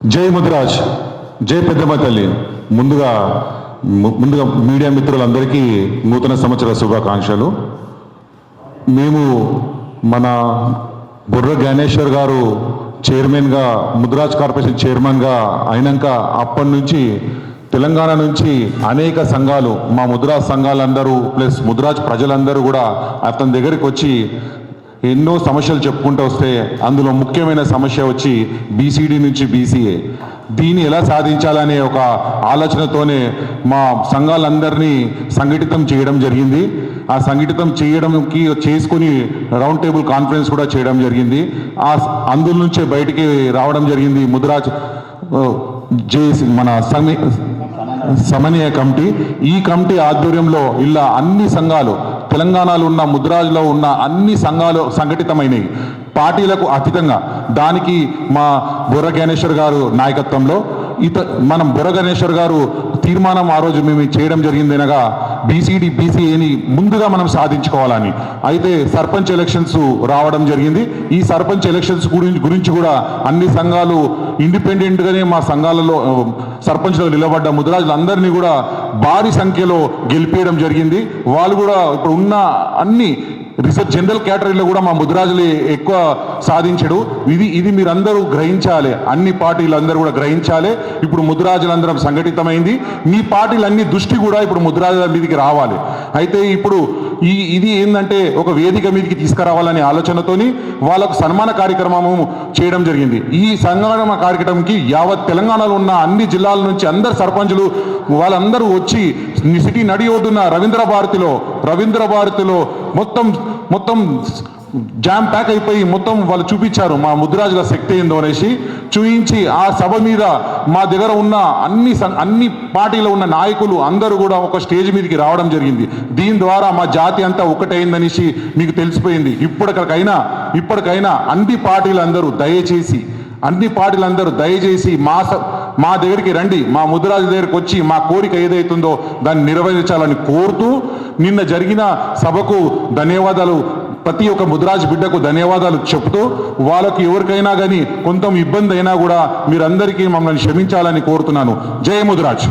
జై ముదిరాజ్, జై పెద్దమ్మ తల్లి. ముందుగా మీడియా మిత్రులందరికీ నూతన సంవత్సర శుభాకాంక్షలు. మేము మన బుర్ర జ్ఞానేశ్వర్ గారు చైర్మన్గా, ముదిరాజ్ కార్పొరేషన్ చైర్మన్గా అయినాక అప్పటి నుంచి తెలంగాణ నుంచి అనేక సంఘాలు, మా ముదిరాజ్ సంఘాలందరూ ప్లస్ ముదిరాజ్ ప్రజలందరూ కూడా అతని దగ్గరికి వచ్చి ఎన్నో సమస్యలు చెప్పుకుంటూ వస్తే అందులో ముఖ్యమైన సమస్య వచ్చి బీసీడీ నుంచి బీసీఏ. దీన్ని ఎలా సాధించాలనే ఒక ఆలోచనతోనే మా సంఘాలందరినీ సంఘటితం చేయడం జరిగింది. ఆ సంఘటితం చేయడంకి చేసుకుని రౌండ్ టేబుల్ కాన్ఫరెన్స్ కూడా చేయడం జరిగింది. అందులో నుంచే బయటికి రావడం జరిగింది ముదిరాజ్ మన సమన్వయ కమిటీ. ఈ కమిటీ ఆధ్వర్యంలో ఇలా అన్ని సంఘాలు, తెలంగాణలో ఉన్న ముదిరాజ్లో ఉన్న అన్ని సంఘాలు సంఘటితమైనవి పార్టీలకు అతీతంగా. దానికి మా బుర్ర జ్ఞానేశ్వర్ గారు నాయకత్వంలో మనం బుర్ర జ్ఞానేశ్వర్ గారు తీర్మానం ఆ రోజు మేము చేయడం జరిగింది అనగా బీసీడీ బీసీఏని ముందుగా మనం సాధించుకోవాలని. అయితే సర్పంచ్ ఎలక్షన్స్ రావడం జరిగింది. ఈ సర్పంచ్ ఎలక్షన్స్ గురించి కూడా అన్ని సంఘాలు ఇండిపెండెంట్గానే మా సంఘాలలో సర్పంచ్లో నిలబడ్డ ముదిరాజులందరినీ కూడా భారీ సంఖ్యలో గెలిపేయడం జరిగింది. వాళ్ళు కూడా ఇప్పుడు ఉన్న అన్ని రిసర్చ్ జనరల్ కేటగిరీలో కూడా మా ముదిరాజులు ఎక్కువ సాధించడు. ఇది మీరందరూ గ్రహించాలి, అన్ని పార్టీలందరూ కూడా గ్రహించాలి. ఇప్పుడు ముదిరాజులందరం సంఘటితమైంది. మీ పార్టీలన్నీ దృష్టి కూడా ఇప్పుడు ముదిరాజుల మీదకి రావాలి. అయితే ఇప్పుడు ఇది ఏంటంటే ఒక వేదిక మీదకి తీసుకురావాలనే ఆలోచనతోని వాళ్ళకు సన్మాన కార్యక్రమము చేయడం జరిగింది. ఈ సన్మాన కార్యక్రమంకి యావత్ తెలంగాణలో ఉన్న అన్ని జిల్లాల నుంచి అందరు సర్పంచులు వాళ్ళందరూ వచ్చి సిటీ నడి ఒడ్డున రవీంద్ర భారతిలో మొత్తం జామ్ ప్యాక్ అయిపోయి మొత్తం వాళ్ళు చూపించారు మా ముదిరాజుల శక్తి ఏందో అనేసి చూపించి ఆ సభ మీద మా దగ్గర ఉన్న అన్ని పార్టీలో ఉన్న నాయకులు అందరూ కూడా ఒక స్టేజ్ మీదకి రావడం జరిగింది. దీని ద్వారా మా జాతి అంతా ఒకటైందనేసి మీకు తెలిసిపోయింది. ఇప్పటికైనా అన్ని పార్టీలందరూ దయచేసి మా దగ్గరికి రండి, మా ముదిరాజు దగ్గరికి వచ్చి మా కోరిక ఏదైతుందో దాన్ని నెరవేర్చాలని కోరుతూ నిన్న జరిగిన సభకు ధన్యవాదాలు, ప్రతి ఒక్క ముదిరాజు బిడ్డకు ధన్యవాదాలు చెప్తూ వాళ్ళకి ఎవరికైనా కానీ కొంత ఇబ్బంది అయినా కూడా మీరందరికీ మమ్మల్ని క్షమించాలని కోరుతున్నాను. జై ముదిరాజ్.